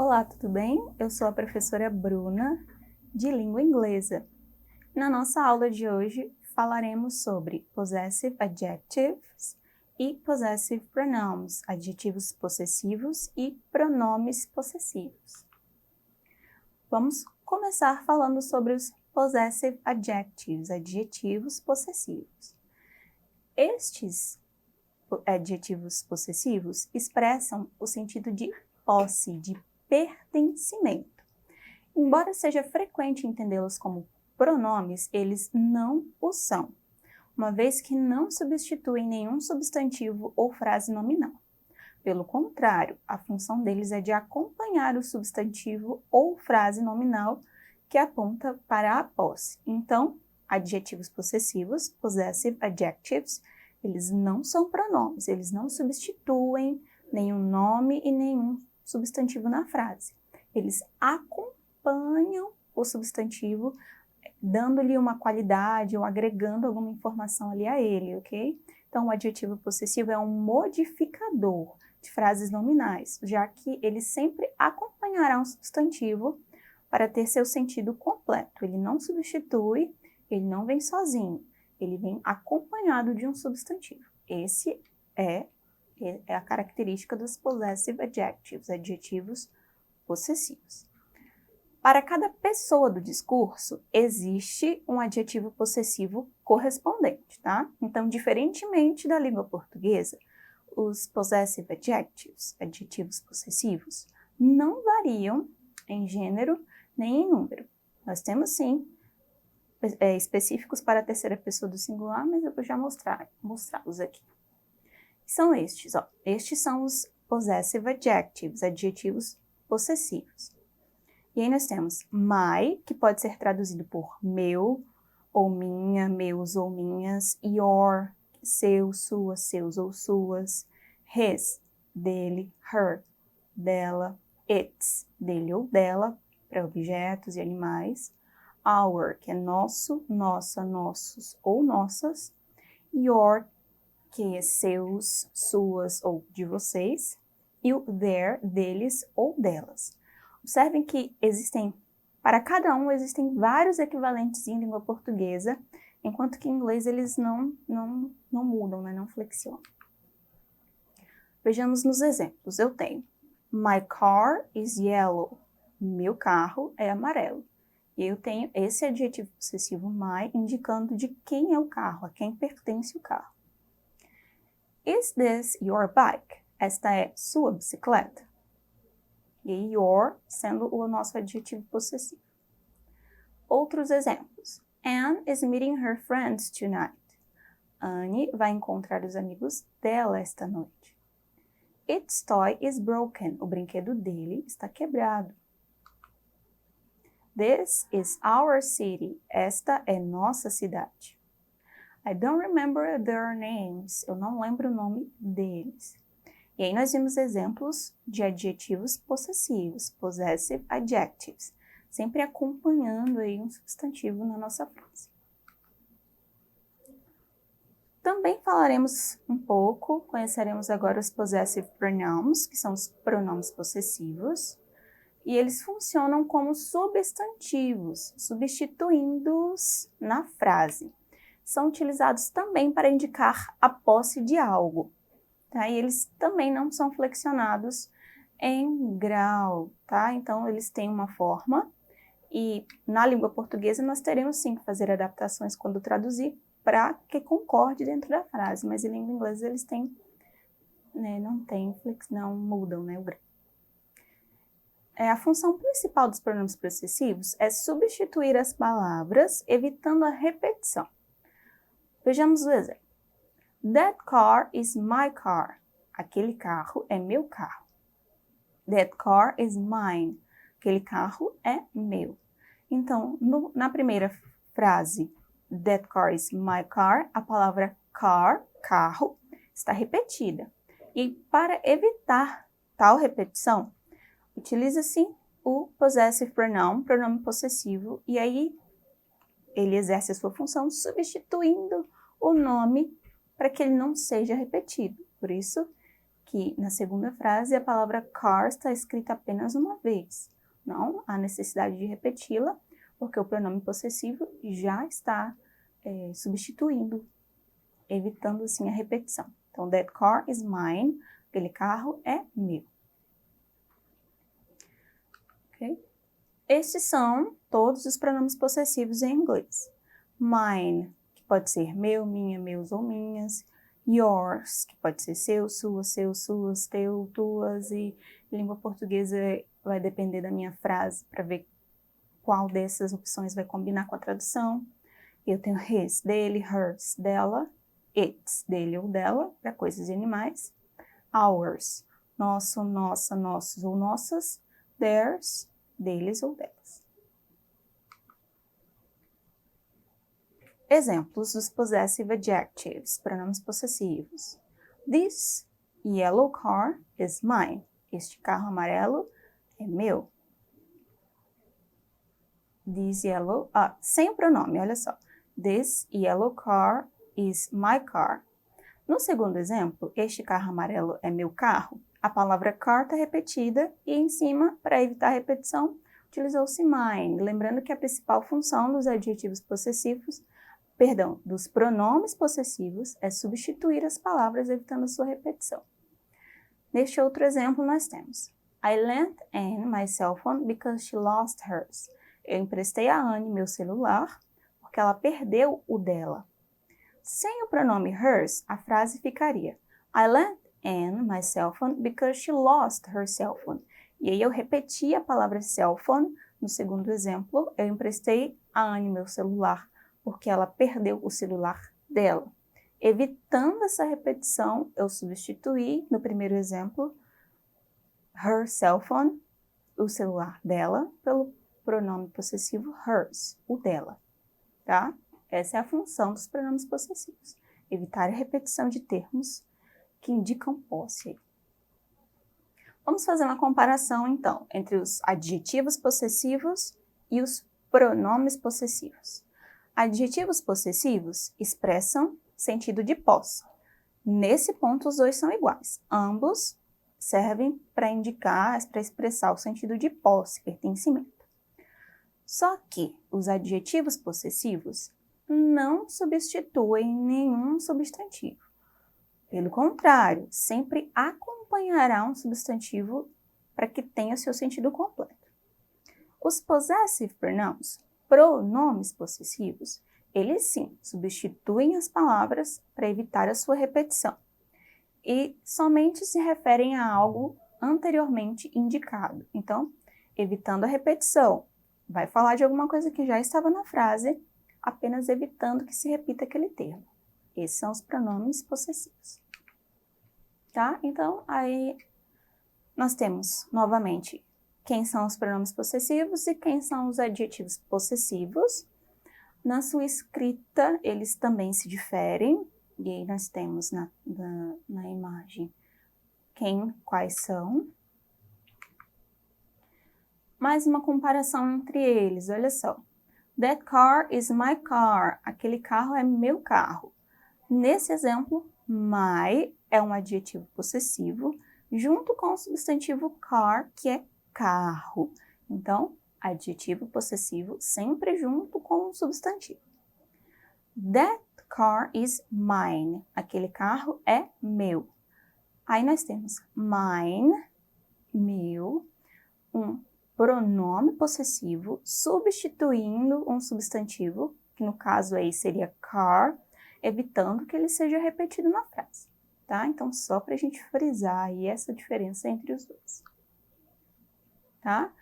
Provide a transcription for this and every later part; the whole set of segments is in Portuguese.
Olá, tudo bem? Eu sou a professora Bruna, de língua inglesa. Na nossa aula de hoje, falaremos sobre possessive adjectives e possessive pronouns, adjetivos possessivos e pronomes possessivos. Vamos começar falando sobre os possessive adjectives, adjetivos possessivos. Estes adjetivos possessivos expressam o sentido de posse, de pertencimento. Embora seja frequente entendê-los como pronomes, eles não o são, uma vez que não substituem nenhum substantivo ou frase nominal. Pelo contrário, a função deles é de acompanhar o substantivo ou frase nominal que aponta para a posse. Então, adjetivos possessivos, possessive adjectives, eles não são pronomes, eles não substituem nenhum nome e nenhum substantivo na frase. Eles acompanham o substantivo, dando-lhe uma qualidade ou agregando alguma informação ali a ele, ok? Então, o adjetivo possessivo é um modificador de frases nominais, já que ele sempre acompanhará um substantivo para ter seu sentido completo. Ele não substitui, ele não vem sozinho, ele vem acompanhado de um substantivo. Esse é a característica dos possessive adjectives, adjetivos possessivos. Para cada pessoa do discurso, existe um adjetivo possessivo correspondente, tá? Então, diferentemente da língua portuguesa, os possessive adjectives, adjetivos possessivos, não variam em gênero nem em número. Nós temos, sim, específicos para a terceira pessoa do singular, mas eu vou já mostrá-los aqui. São estes, ó. Estes são os possessive adjectives, adjetivos possessivos. E aí nós temos my, que pode ser traduzido por meu ou minha, meus ou minhas, your, seu, suas, seus ou suas, his, dele, her, dela, its, dele ou dela, para objetos e animais, our, que é nosso, nossa, nossos ou nossas, your, que é seus, suas ou de vocês, e o their, deles ou delas. Observem que para cada um existem vários equivalentes em língua portuguesa, enquanto que em inglês eles não mudam, né? Não flexionam. Vejamos nos exemplos. Eu tenho my car is yellow. Meu carro é amarelo. E eu tenho esse adjetivo possessivo my indicando de quem é o carro, a quem pertence o carro. Is this your bike? Esta é sua bicicleta? E your sendo o nosso adjetivo possessivo. Outros exemplos. Anne is meeting her friends tonight. Anne vai encontrar os amigos dela esta noite. Its toy is broken. O brinquedo dele está quebrado. This is our city. Esta é nossa cidade. I don't remember their names. Eu não lembro o nome deles. E aí nós vimos exemplos de adjetivos possessivos, possessive adjectives, sempre acompanhando aí um substantivo na nossa frase. Também falaremos um pouco, conheceremos agora os possessive pronouns, que são os pronomes possessivos, e eles funcionam como substantivos, substituindo-os na frase. São utilizados também para indicar a posse de algo. Tá? E eles também não são flexionados em grau, tá? Então, eles têm uma forma e na língua portuguesa nós teremos sim que fazer adaptações quando traduzir para que concorde dentro da frase, mas em língua inglesa eles têm, né, não mudam, né, o grau. A função principal dos pronomes possessivos é substituir as palavras, evitando a repetição. Vejamos o exemplo. That car is my car. Aquele carro é meu carro. That car is mine. Aquele carro é meu. Então, na primeira frase, that car is my car, a palavra car, carro, está repetida. E para evitar tal repetição, utiliza-se o possessive pronoun, pronome possessivo, e aí ele exerce a sua função substituindo o nome para que ele não seja repetido. Por isso, que na segunda frase a palavra car está escrita apenas uma vez. Não há necessidade de repeti-la, porque o pronome possessivo já está substituindo, evitando assim a repetição. Então, that car is mine, aquele carro é meu. Okay? Estes são todos os pronomes possessivos em inglês. Mine, que pode ser meu, minha, meus ou minhas. Yours, que pode ser seu, sua, seus, suas, teu, tuas. E língua portuguesa vai depender da minha frase para ver qual dessas opções vai combinar com a tradução. Eu tenho his, dele, hers, dela, its, dele ou dela, para coisas e animais. Ours, nosso, nossa, nossos ou nossas. Theirs, deles ou delas. Exemplos dos possessive adjectives, pronomes possessivos. This yellow car is mine. Este carro amarelo é meu. This yellow... sem o pronome, olha só. This yellow car is my car. No segundo exemplo, este carro amarelo é meu carro. A palavra car está repetida e em cima, para evitar a repetição, utilizou-se mine. Lembrando que a principal função dos adjetivos possessivos, dos pronomes possessivos, é substituir as palavras, evitando a sua repetição. Neste outro exemplo, nós temos I lent Anne my cell phone because she lost hers. Eu emprestei a Anne meu celular porque ela perdeu o dela. Sem o pronome hers, a frase ficaria I lent Anne my cell phone because she lost her cell phone. E aí eu repeti a palavra cell phone. No segundo exemplo, eu emprestei a Anne meu celular porque ela perdeu o celular dela. Evitando essa repetição, eu substituí no primeiro exemplo her cell phone, o celular dela, pelo pronome possessivo hers, o dela, tá? Essa é a função dos pronomes possessivos, evitar a repetição de termos que indicam posse. Vamos fazer uma comparação, então, entre os adjetivos possessivos e os pronomes possessivos. Adjetivos possessivos expressam sentido de posse. Nesse ponto, os dois são iguais. Ambos servem para indicar, para expressar o sentido de posse, pertencimento. Só que os adjetivos possessivos não substituem nenhum substantivo. Pelo contrário, sempre acompanhará um substantivo para que tenha o seu sentido completo. Os possessive pronouns, pronomes possessivos, eles sim substituem as palavras para evitar a sua repetição e somente se referem a algo anteriormente indicado. Então, evitando a repetição, vai falar de alguma coisa que já estava na frase, apenas evitando que se repita aquele termo. Esses são os pronomes possessivos. Tá? Então, aí nós temos, novamente, quem são os pronomes possessivos e quem são os adjetivos possessivos. Na sua escrita, eles também se diferem. E aí nós temos na imagem quais são. Mais uma comparação entre eles, olha só. That car is my car. Aquele carro é meu carro. Nesse exemplo, my é um adjetivo possessivo junto com o substantivo car, que é carro. Então, adjetivo possessivo sempre junto com o substantivo. That car is mine. Aquele carro é meu. Aí nós temos mine, meu, um pronome possessivo substituindo um substantivo, que no caso aí seria car, evitando que ele seja repetido na frase, tá? Então, só para a gente frisar aí essa diferença entre os dois, tá?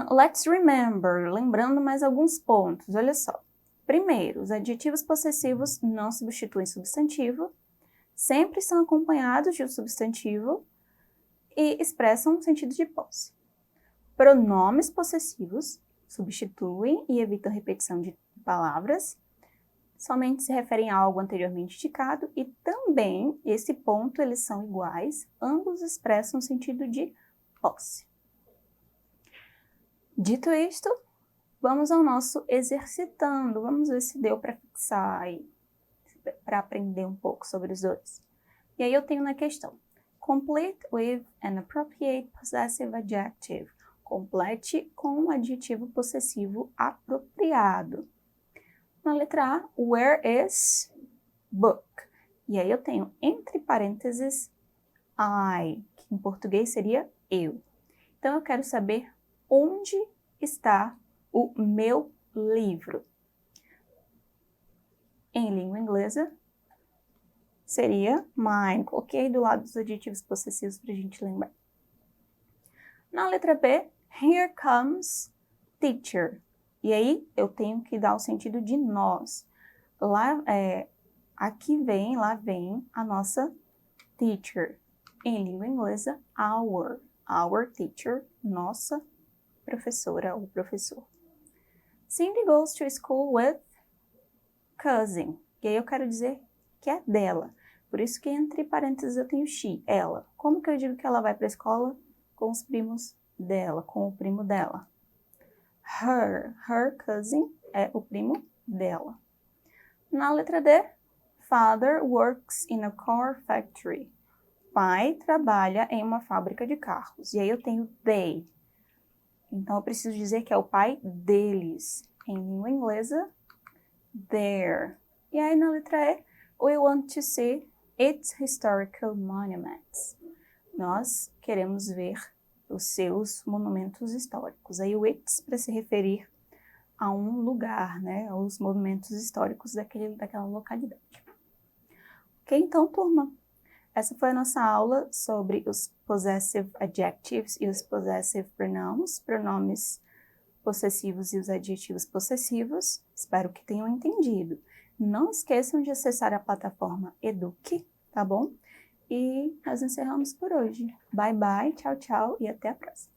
Let's remember, lembrando mais alguns pontos, olha só. Primeiro, os adjetivos possessivos não substituem substantivo, sempre são acompanhados de um substantivo e expressam um sentido de posse. Pronomes possessivos substituem e evitam repetição de palavras, somente se referem a algo anteriormente indicado e também, esse ponto, eles são iguais, ambos expressam sentido de posse. Dito isto, vamos ao nosso exercitando, vamos ver se deu para fixar aí, para aprender um pouco sobre os dois. E aí eu tenho na questão, Complete with an appropriate possessive adjective. Complete com um adjetivo possessivo apropriado. Na letra A, where is book? E aí eu tenho entre parênteses I, que em português seria eu. Então eu quero saber onde está o meu livro. Em língua inglesa, seria mine. Coloquei do lado dos adjetivos possessivos para a gente lembrar. Na letra B, here comes teacher. E aí eu tenho que dar o sentido de nós. Lá, lá vem a nossa teacher. Em língua inglesa, our. Our teacher, nossa professora ou professor. Cindy goes to school with cousin. E aí eu quero dizer que é dela. Por isso que entre parênteses eu tenho she, ela. Como que eu digo que ela vai para a escola? Com os primos dela, com o primo dela. Her cousin é o primo dela. Na letra D, father works in a car factory. Pai trabalha em uma fábrica de carros. E aí eu tenho they. Então eu preciso dizer que é o pai deles. Em língua inglesa, their. E aí na letra E, we want to see its historical monuments. Nós queremos ver os seus monumentos históricos. Aí o its para se referir a um lugar, né? Aos monumentos históricos daquela localidade. Ok, então, turma, essa foi a nossa aula sobre os possessive adjectives e os possessive pronouns, pronomes possessivos e os adjetivos possessivos. Espero que tenham entendido. Não esqueçam de acessar a plataforma Eduque, tá bom? E nós encerramos por hoje. Bye, bye, tchau, tchau e até a próxima.